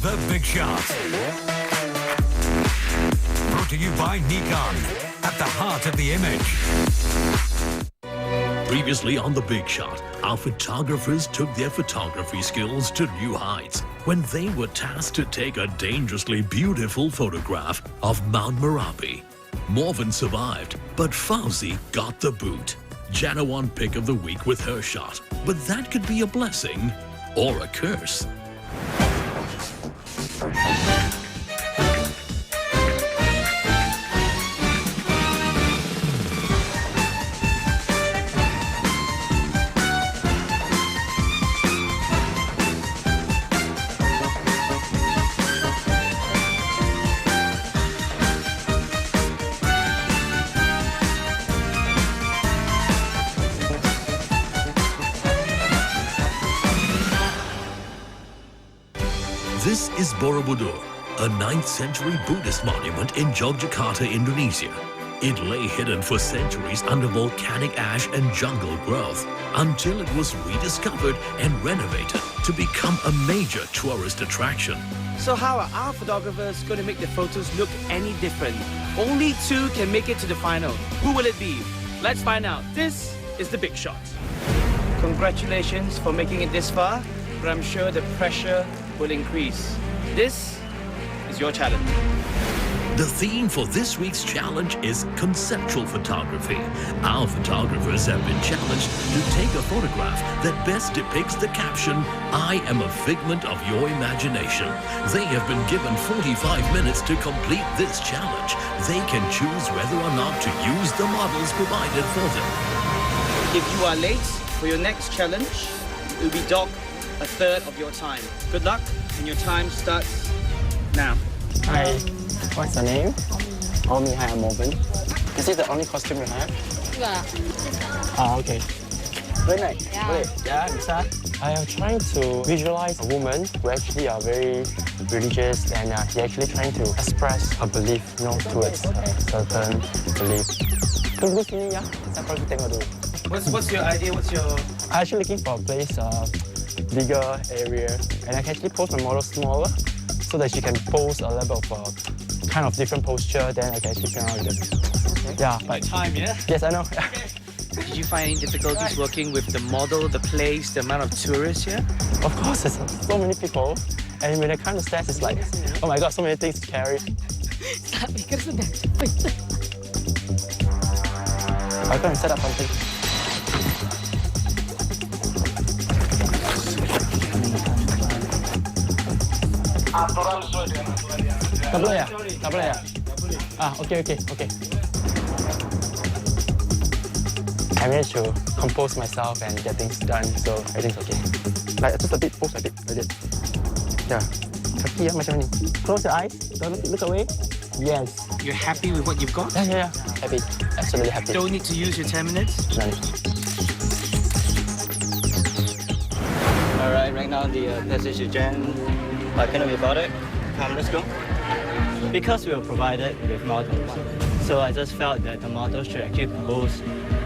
The Big Shot. Brought to you by Nikon, at the heart of the image. Previously on The Big Shot, our photographers took their photography skills to new heights when they were tasked to take a dangerously beautiful photograph of Mount Merapi. Movin survived, but Fauzi got the boot. Jana won Pick of the Week with her shot, but that could be a blessing or a curse. This is Borobudur, a 9th century Buddhist monument in Yogyakarta, Indonesia. It lay hidden for centuries under volcanic ash and jungle growth until it was rediscovered and renovated to become a major tourist attraction. So how are our photographers going to make the photos look any different? Only 2 can make it to the final. Who will it be? Let's find out. This is The Big Shot. Congratulations for making it this far, but I'm sure the pressure will increase. This is your challenge. The theme for this week's challenge is conceptual photography. Our photographers have been challenged to take a photograph that best depicts the caption, "I am a figment of your imagination." They have been given 45 minutes to complete this challenge. They can choose whether or not to use the models provided for them. If you are late for your next challenge, it will be docked a third of your time. Good luck, and your time starts now. Hi, what's your name? Oh, me, hi, I'm Movin. Is it the only costume you have? Yeah. Oh, okay. Very nice. Yeah. Wait, yeah, Lisa? I am trying to visualize a woman who actually are very religious and she actually trying to express her belief, towards a certain belief. Tunggu sini ya, saya pergi tengok dulu. What's your idea? What's your... I'm actually looking for a place, bigger area, and I can actually pose my model smaller so that she can pose a level of kind of different posture, then I can actually turn around with it. Okay. Yeah, but time, yeah? Yes, I know. Did you find any difficulties working with the model, the place, the amount of tourists here? Of course, there's so many people, and when I come to stairs, it's like, oh my god, so many things to carry. Tak pikir sudah cepet. I'll go and set up something. Tak boleh ya? Tak boleh ya? Okay. I managed to compose myself and get things done, so everything's okay. Like just a bit, pose a bit, like that. Yeah. Kaki ya, macam ni. Close your eyes, don't look away. Yes. You're happy with what you've got? Yeah. Happy. Absolutely happy. Don't need to use your 10 minutes? No. Alright, right now the passage to Jen. Cannot be about it. Let's go. Because we were provided with models, so I just felt that the models should actually pose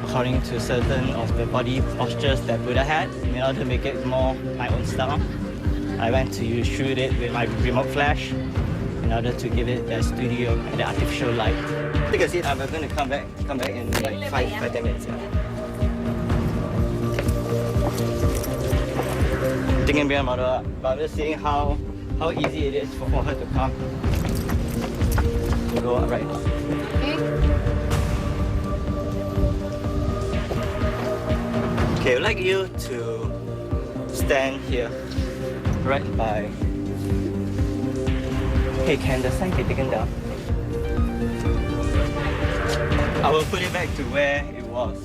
according to certain of the body postures that Buddha had in order to make it more my own style. I went to shoot it with my remote flash in order to give it that studio and the artificial light. Take a seat. I'm going to come back in like 5-10 minutes. Yeah. Thinking behind model, but I'm just seeing how easy it is for her to come. Go right. Okay, I'd like you to stand here, right by. Hey, can the sign be taken down? I will put it back to where it was.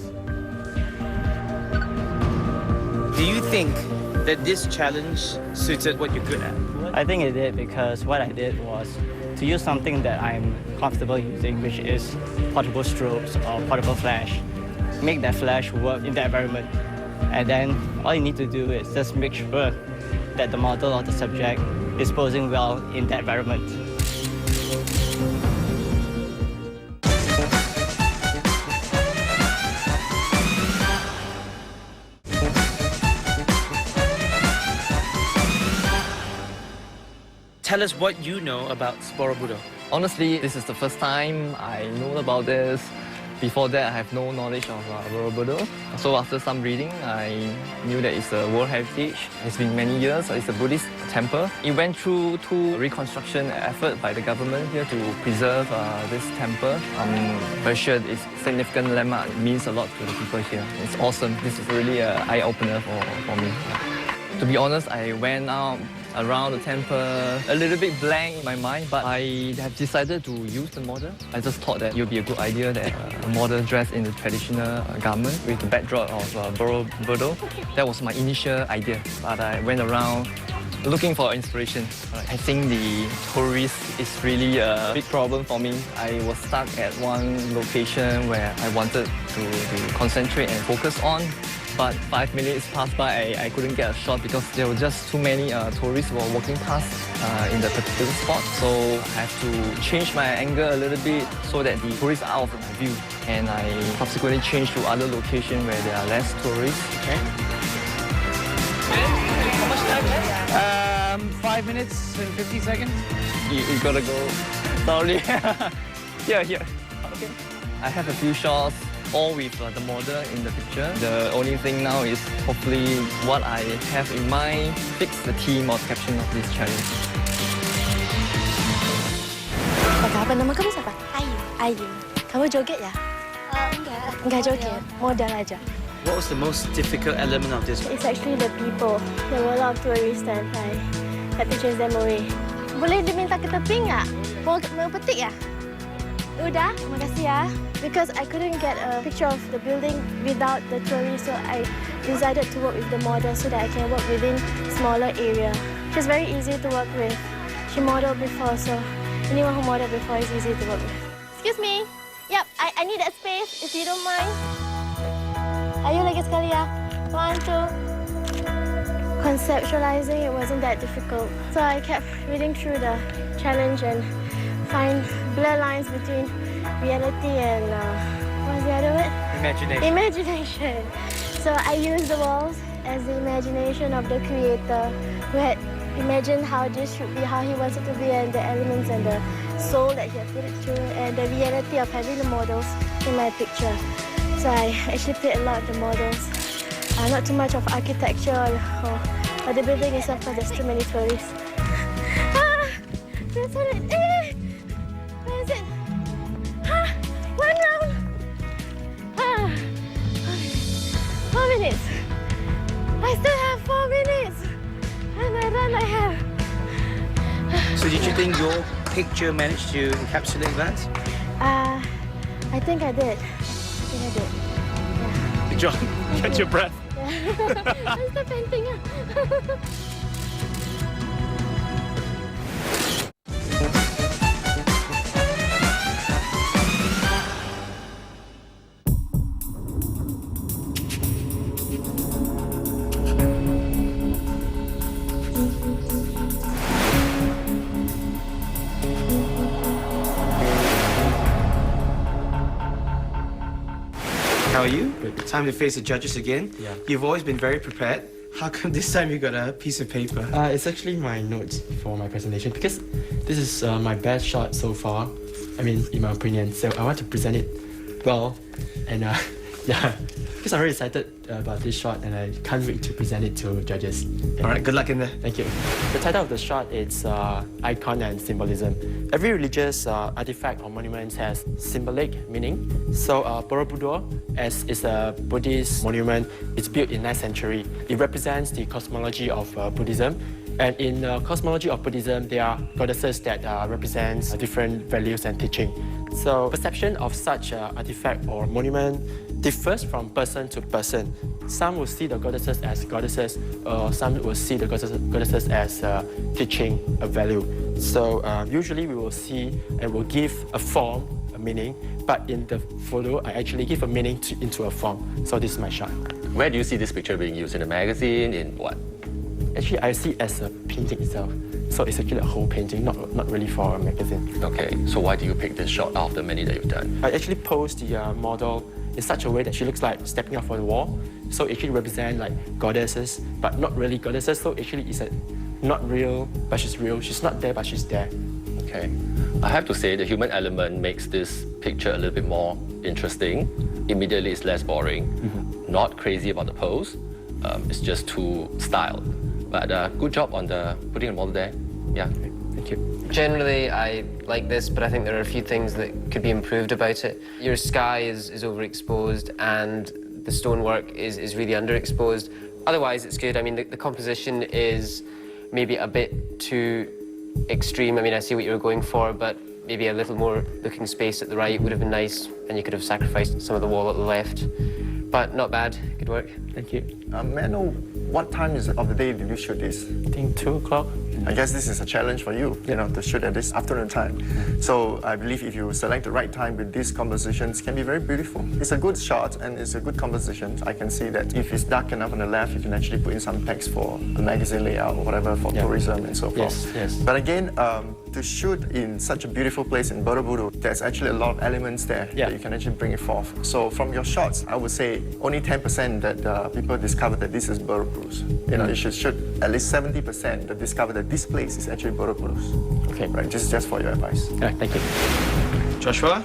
Do you think that this challenge suited what you're good at? I think it did because what I did was to use something that I'm comfortable using, which is portable strobes or portable flash. Make that flash work in the environment. And then all you need to do is just make sure that the model or the subject is posing well in that environment. tell us what you know about Borobudur. Honestly, this is the first time I know about this. Before that, I have no knowledge of Borobudur. So after some reading, I knew that it's a World Heritage. It's been many years. It's a Buddhist temple. It went through 2 reconstruction efforts by the government here to preserve this temple. I'm very sure it's a significant landmark. It means a lot to the people here. It's awesome. This is really an eye-opener for me. To be honest, I went out around the temple a little bit blank in my mind, but I have decided to use the model. I just thought that it would be a good idea that a model dressed in the traditional garment with the backdrop of Borobudur. That was my initial idea, but I went around looking for inspiration. I think the tourist is really a big problem for me. I was stuck at one location where I wanted to concentrate and focus on. But 5 minutes passed by, I couldn't get a shot because there were just too many tourists who were walking past in the particular spot. So I have to change my angle a little bit so that the tourists are out of my view. And I subsequently changed to other locations where there are less tourists. Okay. How much time left? 5 minutes and 50 seconds. You gotta go. Sorry. Here. Okay. I have a few shots, all with the model in the picture. The only thing now is hopefully what I have in mind fits the theme or caption of this challenge. Apa nama kamu siapa? Ayu. Ayu. Kamu joget ya? Enggak. Enggak joget, modal aja. What was the most difficult element of this? It's actually the people. There were a lot of tourists and I had to chase them away. Boleh diminta ke tepi nggak? Mau petik ya? Udah, makasih ya. Because I couldn't get a picture of the building without the tourists, so I decided to work with the model so that I can work within smaller area. She's very easy to work with. She modeled before, so anyone who modeled before is easy to work with. Excuse me. Yep, I need that space if you don't mind. Ayo lagi sekali ya. 1, 2. Conceptualizing, it wasn't that difficult. So I kept reading through the challenge and find blur lines between reality and what's the other word? Imagination. Imagination. So I used the walls as the imagination of the creator who had imagined how this should be, how he wants it to be, and the elements and the soul that he had put it through, and the reality of having the models in my picture. So I actually played a lot of the models. Not too much of architecture or the building itself because there's too many tourists. That's what it is. Where is it? 1 round. 4 minutes. I still have 4 minutes. And I run I have. So did you think your picture managed to encapsulate that? I think I did. Yeah. Good job. Catch your breath. Yeah. I'm still painting. How are you? Good. Time to face the judges again. Yeah. You've always been very prepared. How come this time you got a piece of paper? It's actually my notes for my presentation because this is my best shot so far. I mean, in my opinion. So I want to present it well, and yeah, because I'm very excited about this shot, and I can't wait to present it to judges. All right, good luck in there. Thank you. The title of the shot is Icon and Symbolism. Every religious artifact or monument has symbolic meaning. So Borobudur, as is a Buddhist monument, it's built in 9th century. It represents the cosmology of Buddhism. And in the cosmology of Buddhism, there are goddesses that represents different values and teaching. So perception of such artifact or monument differs from person to person. Some will see the goddesses as goddesses, or some will see the goddesses as teaching a value. So usually we will see and will give a form, a meaning, but in the photo, I actually give a meaning into a form. So this is my shot. Where do you see this picture being used? In a magazine? In what? Actually, I see it as a painting itself. So it's actually a whole painting, not really for a magazine. Okay, so why do you pick this shot out of the many that you've done? I actually posed the model in such a way that she looks like stepping off on the wall. So it actually represents like goddesses, but not really goddesses. So actually it's a not real, but she's real. She's not there, but she's there. Okay. I have to say the human element makes this picture a little bit more interesting. Immediately it's less boring. Not crazy about the pose. It's just too styled. But good job on the putting the model there. Yeah. Thank you. Generally, I like this, but I think there are a few things that could be improved about it. Your sky is overexposed and the stonework is really underexposed. Otherwise, it's good. I mean, the composition is maybe a bit too extreme. I mean, I see what you were going for, but maybe a little more looking space at the right would have been nice, and you could have sacrificed some of the wall at the left. But not bad. Good work. Thank you. May I know what time of the day did you shoot this? I think 2 o'clock. I guess this is a challenge for you, to shoot at this afternoon time. So I believe if you select the right time with these compositions, can be very beautiful. It's a good shot and it's a good composition. I can see that if it's dark enough on the left, you can actually put in some text for a magazine layout or whatever for tourism and so forth. Yes. But again, to shoot in such a beautiful place in Borobudur, there's actually a lot of elements there that you can actually bring it forth. So from your shots, I would say only 10% that people discover that this is Borobudur. You should shoot at least 70% that discover that this place is actually Borobudur. Okay. Right, this is just for your advice. Thank you. Joshua,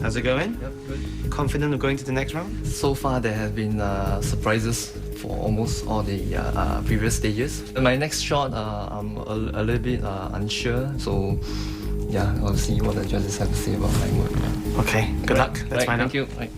how's it going? Yep, good. Confident of going to the next round? So far, there have been surprises for almost all the previous stages. In my next shot, I'm a little bit unsure, so yeah, I'll see what the judges have to say about my work. Okay, good luck. Let's find out. Thank you.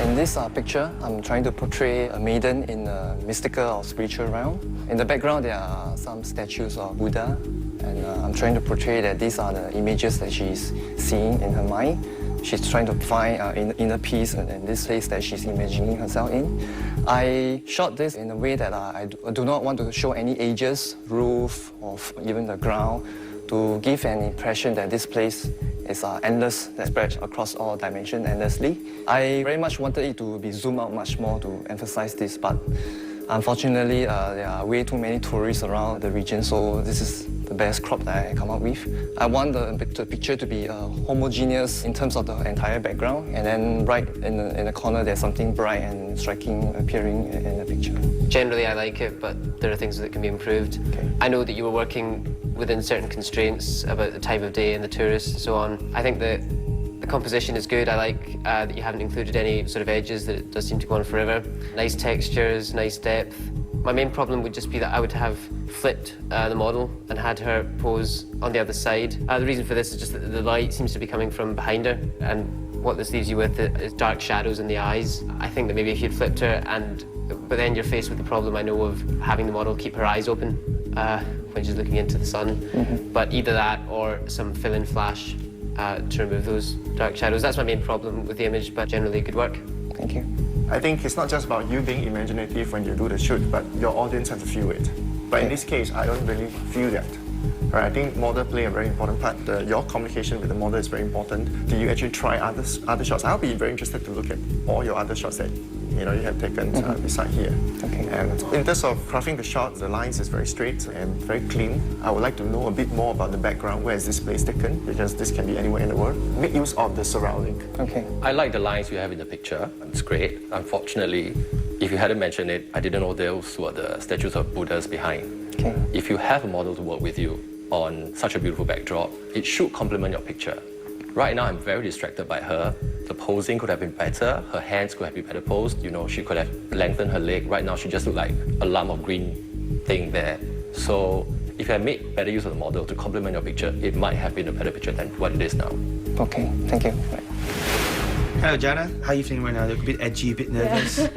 In this picture, I'm trying to portray a maiden in a mystical or spiritual realm. In the background, there are some statues of Buddha, and I'm trying to portray that these are the images that she's seeing in her mind. She's trying to find inner peace in this place that she's imagining herself in. I shot this in a way that I do not want to show any edges, roof, or even the ground, to give an impression that this place is endless, that spreads across all dimensions endlessly. I very much wanted it to be zoomed out much more to emphasize this, but unfortunately, there are way too many tourists around the region, so this is the best crop that I come up with. I want the picture to be homogeneous in terms of the entire background, and then right in the corner there's something bright and striking appearing in the picture. Generally, I like it, but there are things that can be improved. Okay. I know that you were working within certain constraints about the time of day and the tourists and so on. I think that the composition is good. I like that you haven't included any sort of edges, that it does seem to go on forever. Nice textures, nice depth. My main problem would just be that I would have flipped the model and had her pose on the other side. The reason for this is just that the light seems to be coming from behind her, and what this leaves you with is dark shadows in the eyes. I think that maybe if you'd flipped her, but then you're faced with the problem, I know, of having the model keep her eyes open when she's looking into the sun. But either that or some fill-in flash to remove those dark shadows. That's my main problem with the image, but generally good work. Thank you. I think it's not just about you being imaginative when you do the shoot, but your audience has to feel it. But in this case, I don't really feel that. Right, I think model play a very important part. Your communication with the model is very important. Do you actually try other shots? I'll be very interested to look at all your other shots that you have taken beside here. Okay. And in terms of crafting the shots, the lines is very straight and very clean. I would like to know a bit more about the background. Where is this place taken? Because this can be anywhere in the world. Make use of the surrounding. Okay. I like the lines you have in the picture. It's great. Unfortunately, if you hadn't mentioned it, I didn't know those were the statues of Buddhas behind. Okay. If you have a model to work with you on such a beautiful backdrop, it should complement your picture. Right now, I'm very distracted by her. The posing could have been better. Her hands could have been better posed. She could have lengthened her leg. Right now, she just looked like a lump of green thing there. So if you had made better use of the model to complement your picture, it might have been a better picture than what it is now. Okay, thank you. Hello, Jana. How are you feeling right now? You're a bit edgy, a bit nervous,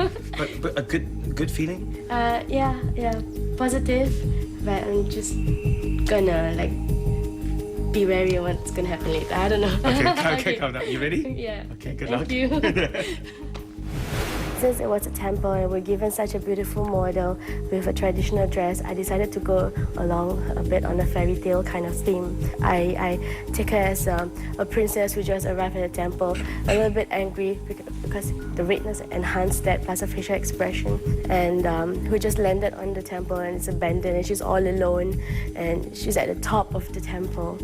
but a good feeling? Yeah, positive, but I'm just gonna be wary of what's gonna happen later. I don't know. Okay, calm down. You ready? Yeah. Okay, good luck. Thank you. Since it was a temple and we're given such a beautiful model with a traditional dress, I decided to go along a bit on a fairy tale kind of theme. I take her as a princess who just arrived at the temple, a little bit angry because the redness enhanced that, plus her facial expression, and who just landed on the temple and it's abandoned and she's all alone and she's at the top of the temple.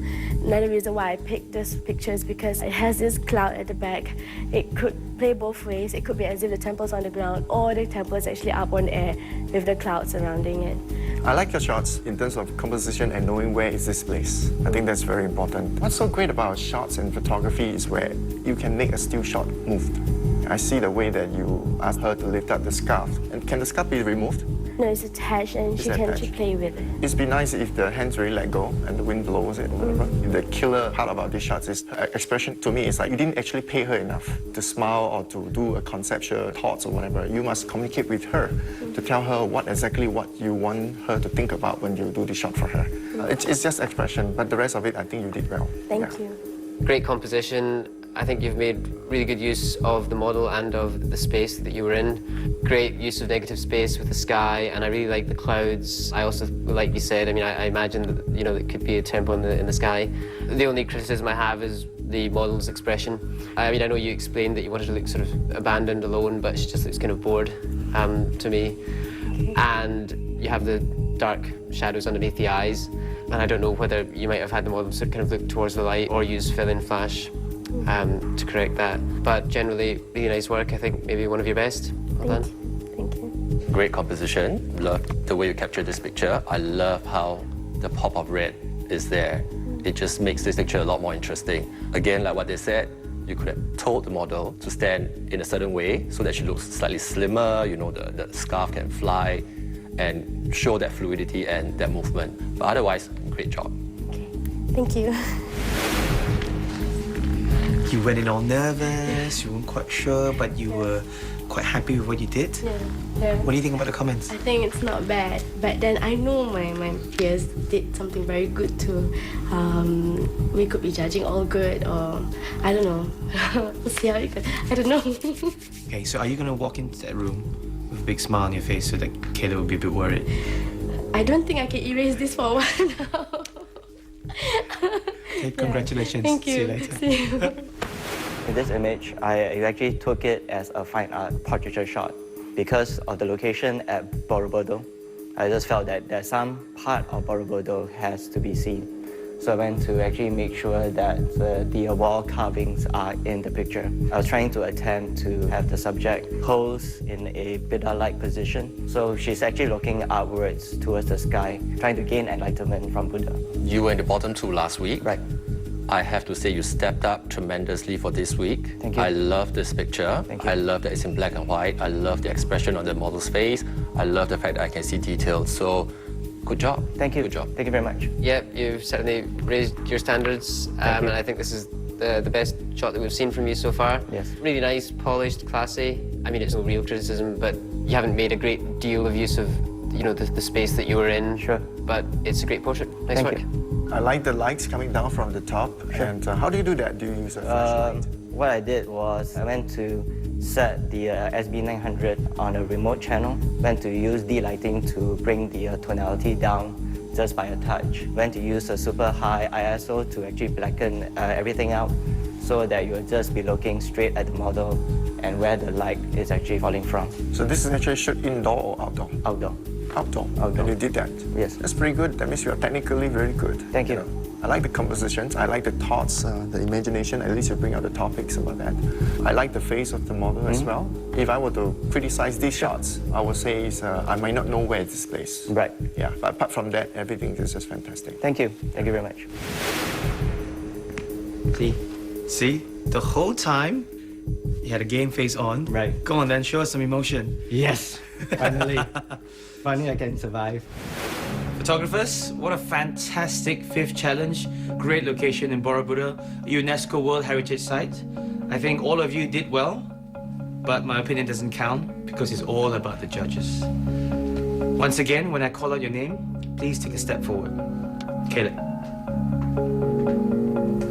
Another reason why I picked this picture is because it has this cloud at the back. It could play both ways. It could be as if the temple's on the ground or the temple is actually up on air with the cloud surrounding it. I like your shots in terms of composition and knowing where is this place. I think that's very important. What's so great about shots in photography is where you can make a still shot moved. I see the way that you asked her to lift up the scarf. And can the scarf be removed? No, it's attached and she can actually play with it. It'd be nice if the hands really let go and the wind blows it or whatever. The killer part about these shots is her expression to me is like you didn't actually pay her enough to smile or to do a conceptual thoughts or whatever. You must communicate with her to tell her exactly what you want her to think about when you do the shot for her. It's just expression, but the rest of it, I think you did well. Thank you. Great composition. I think you've made really good use of the model and of the space that you were in. Great use of negative space with the sky, and I really like the clouds. I also, like you said, I mean, I imagine that, you know, it could be a temple in the sky. The only criticism I have is the model's expression. I mean, I know you explained that you wanted to look sort of abandoned, alone, but she just looks kind of bored to me. And you have the dark shadows underneath the eyes, and I don't know whether you might have had the model sort of kind of look towards the light or use fill-in flash to correct that. But generally, really nice work. I think maybe one of your best. Well done. Thank you. Great composition. Love the way you captured this picture. I love how the pop of red is there. It just makes this picture a lot more interesting. Again, like what they said, you could have told the model to stand in a certain way so that she looks slightly slimmer, you know, the scarf can fly and show that fluidity and that movement. But otherwise, great job. Okay. Thank you. You went in all nervous, you weren't quite sure, but you were quite happy with what you did. Yeah. What do you think about the comments? I think it's not bad, but then I know my peers did something very good too. We could be judging all good, or I don't know. We'll see how it goes. I don't know. Okay, so are you going to walk into that room with a big smile on your face so that Kaleb will be a bit worried? I don't think I can erase this for a while now. Okay, congratulations. Thank you. See you later. See you. In this image, I actually took it as a fine art portraiture shot. Because of the location at Borobudur, I just felt that there's some part of Borobudur has to be seen. So I went to actually make sure that the wall carvings are in the picture. I was trying to attempt to have the subject pose in a Buddha-like position. So she's actually looking outwards towards the sky, trying to gain enlightenment from Buddha. You were in the bottom two last week. Right. I have to say you stepped up tremendously for this week. Thank you. I love this picture. Thank you. I love that it's in black and white. I love the expression on the model's face. I love the fact that I can see details. So, good job. Thank you. Good job. Thank you very much. Yep, you've certainly raised your standards, and I think this is the best shot that we've seen from you so far. Yes. Really nice, polished, classy. I mean, it's no real criticism, but you haven't made a great deal of use of, you know, the space that you were in. Sure. But it's a great portrait. Nice Thank work. you. I like the lights coming down from the top. Sure. And how do you do that? Do you use a flashlight? What I did was I went to set the SB900 on a remote channel. Went to use D-lighting to bring the tonality down just by a touch. Went to use a super high ISO to actually blacken everything out so that you'll just be looking straight at the model and where the light is actually falling from. So this is actually shot indoor or outdoor? Outdoor. Outdoor. Outdoor. And you did that? Yes. That's pretty good. That means you're technically very good. Thank you. I like the compositions. I like the thoughts, the imagination. At least you bring out the topics about that. I like the face of the model as well. If I were to criticize these shots, I would say I might not know where it's this place. Right. Yeah, but apart from that, everything is just fantastic. Thank you. Thank you very much. See? The whole time, you had a game face on. Right. Go on then, show us some emotion. Yes, finally. Finally I can survive. Photographers, what a fantastic fifth challenge. Great location in Borobudur, a UNESCO World Heritage Site. I think all of you did well, but my opinion doesn't count because it's all about the judges. Once again, when I call out your name, please take a step forward. Kaleb.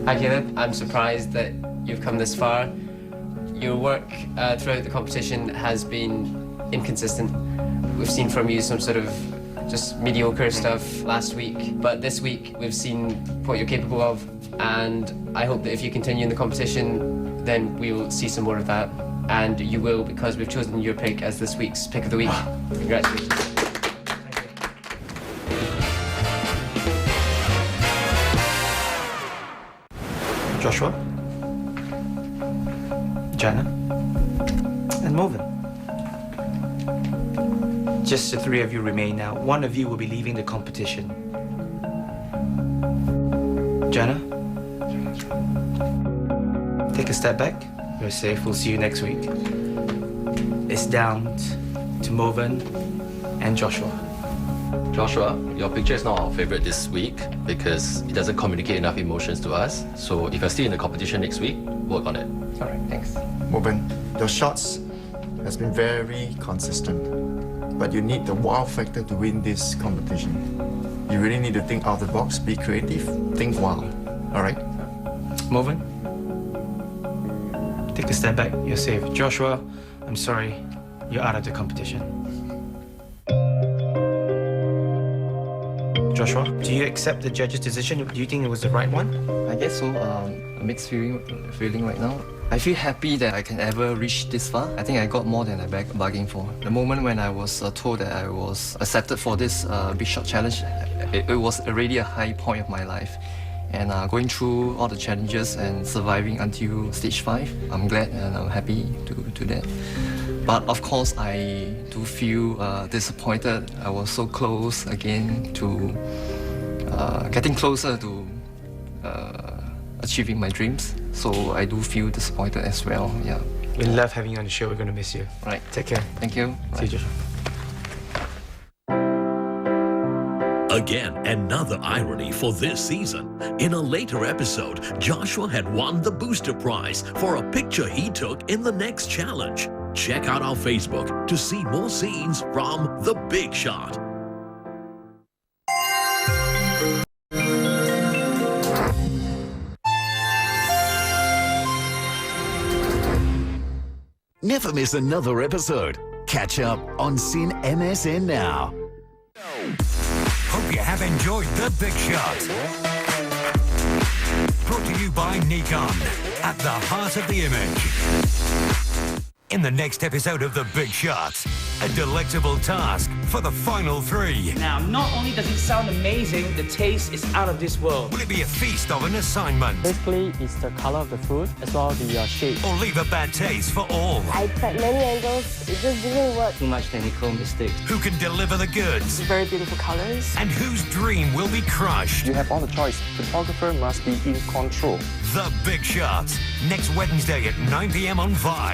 Hi Kaleb, I'm surprised that you've come this far. Your work throughout the competition has been inconsistent. We've seen from you some sort of just mediocre stuff last week, but this week we've seen what you're capable of, and I hope that if you continue in the competition, then we will see some more of that. And you will, because we've chosen your pick as this week's pick of the week. Congratulations. Joshua, Jana, and Movin. Just the three of you remain now. One of you will be leaving the competition. Jenna? Take a step back. You're safe. We'll see you next week. It's down to Movin and Joshua. Joshua, your picture is not our favorite this week because it doesn't communicate enough emotions to us. So if you're still in the competition next week, work on it. All right, thanks. Movin, your shots has been very consistent, but you need the wow factor to win this competition. You really need to think out of the box, be creative, think wow. All right? Movin? Take a step back. You're safe. Joshua, I'm sorry. You're out of the competition. Joshua, do you accept the judge's decision? Do you think it was the right one? I guess so. A mixed feeling right now. I feel happy that I can ever reach this far. I think I got more than I bargained for. The moment when I was told that I was accepted for this Big Shot Challenge, it was already a high point of my life. And going through all the challenges and surviving until stage 5, I'm glad and I'm happy to do that. But of course, I do feel disappointed. I was so close again to getting closer to achieving my dreams. So I do feel disappointed as well, yeah. We love having you on the show. We're going to miss you. Right. Take care. Thank you. See you, Joshua. Again, another irony for this season. In a later episode, Joshua had won the booster prize for a picture he took in the next challenge. Check out our Facebook to see more scenes from The Big Shot. Never miss another episode. Catch up on Sin MSN Now. Hope you have enjoyed The Big Shot. Brought to you by Nikon, at the heart of the image. In the next episode of The Big Shot, a delectable task for the final 3. Now, not only does it sound amazing, the taste is out of this world. Will it be a feast of an assignment? Basically, it's the color of the food as well as the shape. Or leave a bad taste for all? I tried many angles, it just didn't work. Too much technical mistakes. Who can deliver the goods? Very beautiful colors. And whose dream will be crushed? You have all the choice. Photographer must be in control. The Big Shot, next Wednesday at 9 p.m. on Vibe.